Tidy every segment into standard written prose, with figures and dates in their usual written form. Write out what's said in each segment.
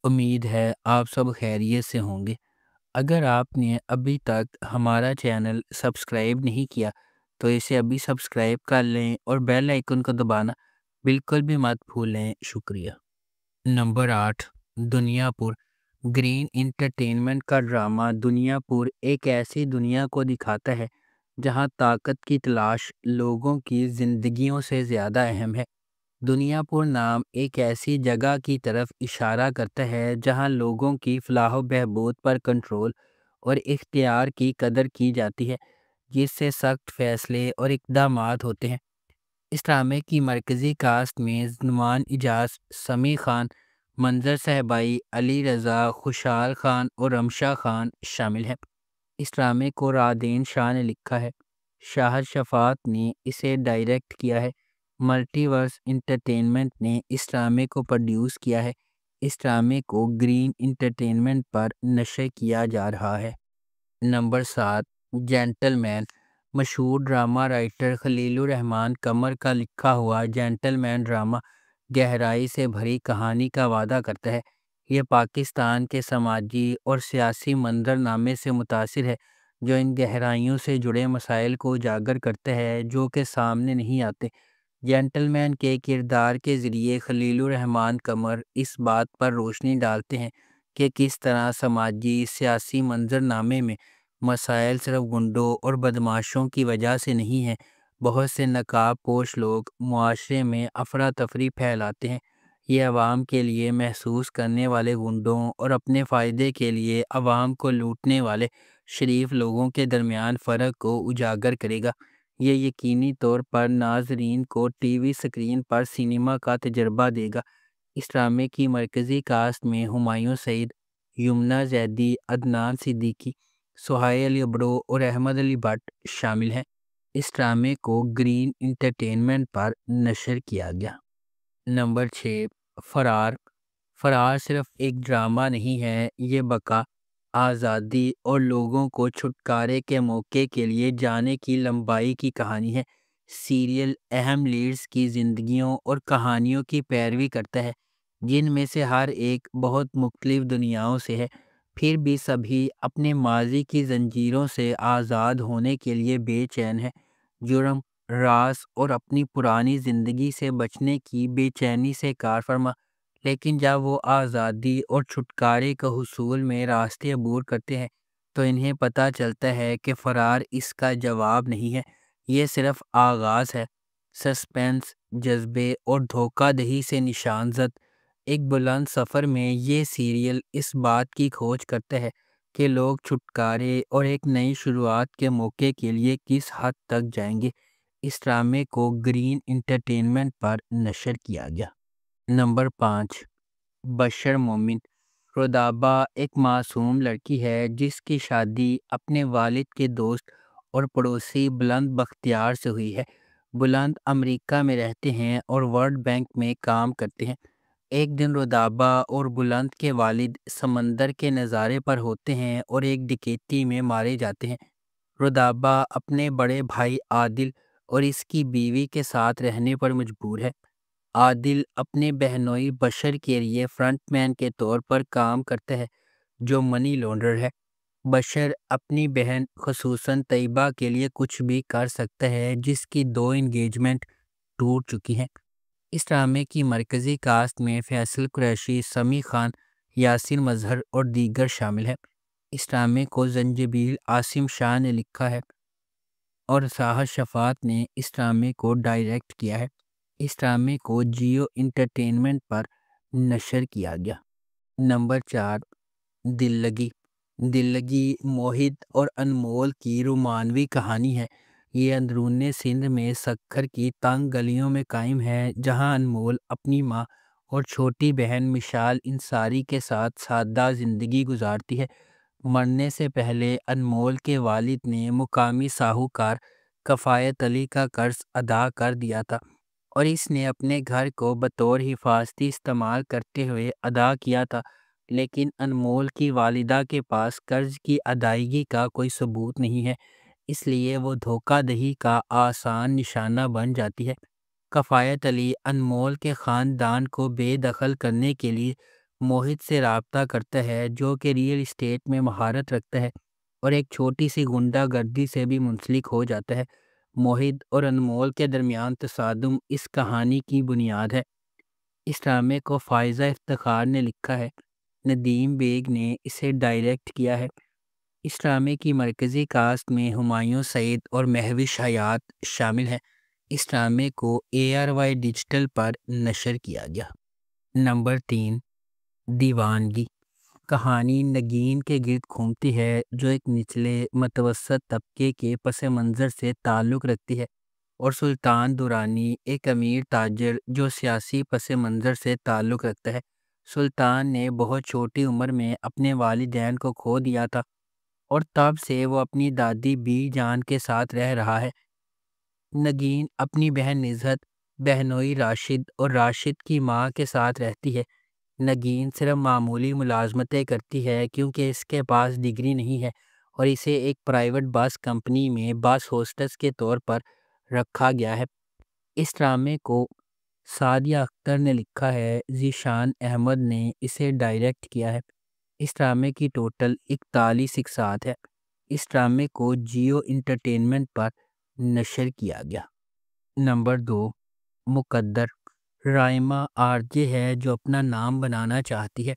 امید ہے آپ سب خیریت سے ہوں گے۔ اگر آپ نے ابھی تک ہمارا چینل سبسکرائب نہیں کیا تو اسے ابھی سبسکرائب کر لیں اور بیل آئیکن کو دبانا بالکل بھی مت بھولیں۔ شکریہ۔ نمبر 8، دنیا پور۔ گرین انٹرٹینمنٹ کا ڈرامہ دنیا پور ایک ایسی دنیا کو دکھاتا ہے جہاں طاقت کی تلاش لوگوں کی زندگیوں سے زیادہ اہم ہے۔ دنیا پور نام ایک ایسی جگہ کی طرف اشارہ کرتا ہے جہاں لوگوں کی فلاح و بہبود پر کنٹرول اور اختیار کی قدر کی جاتی ہے، جس سے سخت فیصلے اور اقدامات ہوتے ہیں۔ اس ڈرامے کی مرکزی کاسٹ میں نعمان اجاز، سمیع خان، منظر صاحبائی، علی رضا، خوشحال خان اور رمشا خان شامل ہیں۔ اس ڈرامے کو رادین شاہ نے لکھا ہے۔ شاہد شفاعت نے اسے ڈائریکٹ کیا ہے۔ ملٹی ورس انٹرٹینمنٹ نے اس ڈرامے کو پروڈیوس کیا ہے۔ اس ڈرامے کو گرین انٹرٹینمنٹ پر نشر کیا جا رہا ہے۔ نمبر 7، جینٹل مین۔ مشہور ڈرامہ رائٹر خلیل الرحمن قمر کا لکھا ہوا جینٹل مین ڈرامہ گہرائی سے بھری کہانی کا وعدہ کرتا ہے۔ یہ پاکستان کے سماجی اور سیاسی منظرنامے سے متاثر ہے، جو ان گہرائیوں سے جڑے مسائل کو اجاگر کرتا ہے جو کہ سامنے نہیں آتے۔ جینٹل مین کے کردار کے ذریعے خلیل الرحمن قمر اس بات پر روشنی ڈالتے ہیں کہ کس طرح سماجی سیاسی منظرنامے میں مسائل صرف گنڈوں اور بدماشوں کی وجہ سے نہیں ہیں۔ بہت سے نقاب پوش لوگ معاشرے میں افراتفری پھیلاتے ہیں۔ یہ عوام کے لیے محسوس کرنے والے گنڈوں اور اپنے فائدے کے لیے عوام کو لوٹنے والے شریف لوگوں کے درمیان فرق کو اجاگر کرے گا۔ یہ یقینی طور پر ناظرین کو ٹی وی سکرین پر سینما کا تجربہ دے گا۔ اس ڈرامے کی مرکزی کاسٹ میں ہمایوں سعید، یمنا زیدی، عدنان صدیقی، سہیل علی ابرو اور احمد علی بٹ شامل ہیں۔ اس ڈرامے کو گرین انٹرٹینمنٹ پر نشر کیا گیا۔ نمبر 6، فرار۔ فرار صرف ایک ڈرامہ نہیں ہے، یہ بقا، آزادی اور لوگوں کو چھٹکارے کے موقع کے لیے جانے کی لمبائی کی کہانی ہے۔ سیریل اہم لیڈز کی زندگیوں اور کہانیوں کی پیروی کرتا ہے، جن میں سے ہر ایک بہت مختلف دنیاؤں سے ہے، پھر بھی سبھی اپنے ماضی کی زنجیروں سے آزاد ہونے کے لیے بے چین ہیں۔ جرم، راز اور اپنی پرانی زندگی سے بچنے کی بے چینی سے کار فرما، لیکن جب وہ آزادی اور چھٹکارے کے حصول میں راستے عبور کرتے ہیں تو انہیں پتہ چلتا ہے کہ فرار اس کا جواب نہیں ہے، یہ صرف آغاز ہے۔ سسپینس، جذبے اور دھوکہ دہی سے نشان زد ایک بلند سفر میں یہ سیریل اس بات کی کھوج کرتا ہے کہ لوگ چھٹکارے اور ایک نئی شروعات کے موقع کے لیے کس حد تک جائیں گے۔ اس ڈرامے کو گرین انٹرٹینمنٹ پر نشر کیا گیا۔ نمبر 5، بشر مومن۔ رودابہ ایک معصوم لڑکی ہے جس کی شادی اپنے والد کے دوست اور پڑوسی بلند بختیار سے ہوئی ہے۔ بلند امریکہ میں رہتے ہیں اور ورلڈ بینک میں کام کرتے ہیں۔ ایک دن رودابہ اور بلند کے والد سمندر کے نظارے پر ہوتے ہیں اور ایک ڈکیتی میں مارے جاتے ہیں۔ رودابہ اپنے بڑے بھائی عادل اور اس کی بیوی کے ساتھ رہنے پر مجبور ہے۔ عادل اپنے بہنوئی بشر کے لیے فرنٹ مین کے طور پر کام کرتا ہے، جو منی لانڈرر ہے۔ بشر اپنی بہن خصوصاً طیبہ کے لیے کچھ بھی کر سکتا ہے، جس کی 2 انگیجمنٹ ٹوٹ چکی ہیں۔ اس ڈرامے کی مرکزی کاسٹ میں فیصل قریشی، سمیع خان، یاسر مظہر اور دیگر شامل ہیں۔ اس ڈرامے کو زنجبیل عاصم شاہ نے لکھا ہے اور شاہد شفاعت نے اس ڈرامے کو ڈائریکٹ کیا ہے۔ اس ڈرامے کو جیو انٹرٹینمنٹ پر نشر کیا گیا۔ نمبر 4، دل لگی۔ دل لگی موہت اور انمول کی رومانوی کہانی ہے۔ یہ اندرون سندھ میں سکھر کی تنگ گلیوں میں قائم ہے، جہاں انمول اپنی ماں اور چھوٹی بہن مشال انصاری کے ساتھ سادہ زندگی گزارتی ہے۔ مرنے سے پہلے انمول کے والد نے مقامی ساہوکار کفایت علی کا قرض ادا کر دیا تھا اور اس نے اپنے گھر کو بطور حفاظتی استعمال کرتے ہوئے ادا کیا تھا، لیکن انمول کی والدہ کے پاس قرض کی ادائیگی کا کوئی ثبوت نہیں ہے، اس لیے وہ دھوکہ دہی کا آسان نشانہ بن جاتی ہے۔ کفایت علی انمول کے خاندان کو بے دخل کرنے کے لیے موہت سے رابطہ کرتا ہے جو کہ ریئل اسٹیٹ میں مہارت رکھتا ہے اور ایک چھوٹی سی غنڈہ گردی سے بھی منسلک ہو جاتا ہے۔ موہت اور انمول کے درمیان تصادم اس کہانی کی بنیاد ہے۔ اس ڈرامے کو فائزہ افتخار نے لکھا ہے، ندیم بیگ نے اسے ڈائریکٹ کیا ہے۔ اس ڈرامے کی مرکزی کاسٹ میں ہمایوں سعید اور مہوش حیات شامل ہیں۔ اس ڈرامے کو ARY ڈیجیٹل پر نشر کیا گیا۔ نمبر 3، دیوانگی۔ کہانی نگین کے گرد گھومتی ہے جو ایک نچلے متوسط طبقے کے پس منظر سے تعلق رکھتی ہے، اور سلطان درانی ایک امیر تاجر جو سیاسی پس منظر سے تعلق رکھتا ہے۔ سلطان نے بہت چھوٹی عمر میں اپنے والدین کو کھو دیا تھا اور تب سے وہ اپنی دادی بی جان کے ساتھ رہ رہا ہے۔ نگین اپنی بہن نزہت، بہنوئی راشد اور راشد کی ماں کے ساتھ رہتی ہے۔ نگین صرف معمولی ملازمتیں کرتی ہے کیونکہ اس کے پاس ڈگری نہیں ہے اور اسے ایک پرائیویٹ بس کمپنی میں بس ہوسٹس کے طور پر رکھا گیا ہے۔ اس ڈرامے کو سعدیہ اختر نے لکھا ہے، ذیشان احمد نے اسے ڈائریکٹ کیا ہے۔ اس ڈرامے کی ٹوٹل 41 اقساط ہے۔ اس ڈرامے کو جیو انٹرٹینمنٹ پر نشر کیا گیا۔ نمبر 2، مقدر۔ رائمہ RJ ہے جو اپنا نام بنانا چاہتی ہے۔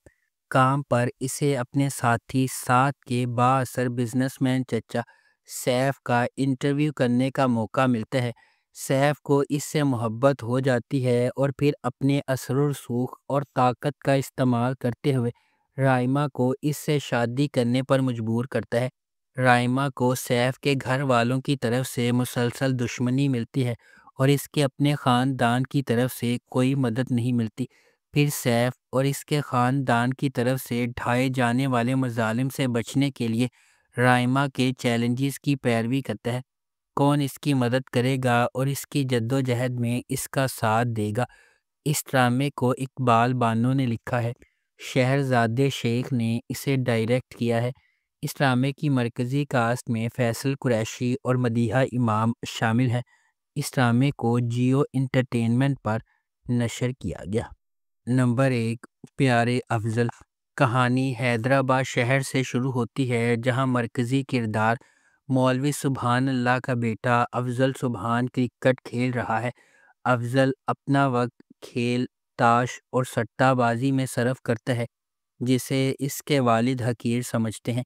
کام پر اسے اپنے ساتھی ساتھ کے بااثر بزنس مین چچا سیف کا انٹرویو کرنے کا موقع ملتا ہے۔ سیف کو اس سے محبت ہو جاتی ہے اور پھر اپنے اثر و رسوخ اور طاقت کا استعمال کرتے ہوئے رائمہ کو اس سے شادی کرنے پر مجبور کرتا ہے۔ رائمہ کو سیف کے گھر والوں کی طرف سے مسلسل دشمنی ملتی ہے اور اس کے اپنے خاندان کی طرف سے کوئی مدد نہیں ملتی۔ پھر سیف اور اس کے خاندان کی طرف سے ڈھائے جانے والے مظالم سے بچنے کے لیے رائمہ کے چیلنجز کی پیروی کرتا ہے۔ کون اس کی مدد کرے گا اور اس کی جدوجہد میں اس کا ساتھ دے گا؟ اس ڈرامے کو اقبال بانو نے لکھا ہے، شہرزاد شیخ نے اسے ڈائریکٹ کیا ہے۔ اس ڈرامے کی مرکزی کاسٹ میں فیصل قریشی اور مدیحہ امام شامل ہیں۔ اس ڈرامے کو جیو انٹرٹینمنٹ پر نشر کیا گیا۔ نمبر 1، پیارے افضل۔ کہانی حیدرآباد شہر سے شروع ہوتی ہے جہاں مرکزی کردار مولوی سبحان اللہ کا بیٹا افضل سبحان کرکٹ کھیل رہا ہے۔ افضل اپنا وقت کھیل، تاش اور سٹہ بازی میں صرف کرتا ہے جسے اس کے والد حقیر سمجھتے ہیں۔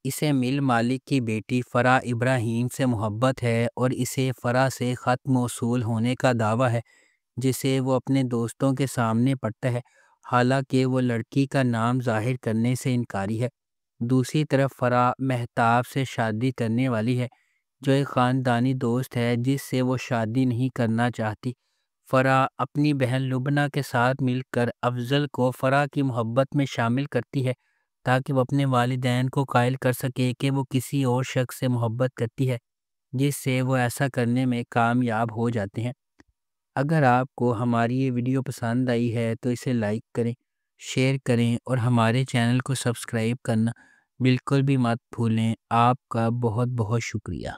اسے مل مالک کی بیٹی فرح ابراہیم سے محبت ہے اور اسے فرح سے خط موصول ہونے کا دعویٰ ہے جسے وہ اپنے دوستوں کے سامنے پڑھتا ہے، حالانکہ وہ لڑکی کا نام ظاہر کرنے سے انکاری ہے۔ دوسری طرف فرح مہتاب سے شادی کرنے والی ہے جو ایک خاندانی دوست ہے جس سے وہ شادی نہیں کرنا چاہتی۔ فرح اپنی بہن لبنہ کے ساتھ مل کر افضل کو فرح کی محبت میں شامل کرتی ہے تاکہ وہ اپنے والدین کو قائل کر سکے کہ وہ کسی اور شخص سے محبت کرتی ہے، جس سے وہ ایسا کرنے میں کامیاب ہو جاتے ہیں۔ اگر آپ کو ہماری یہ ویڈیو پسند آئی ہے تو اسے لائک کریں، شیئر کریں اور ہمارے چینل کو سبسکرائب کرنا بالکل بھی مت بھولیں۔ آپ کا بہت بہت شکریہ۔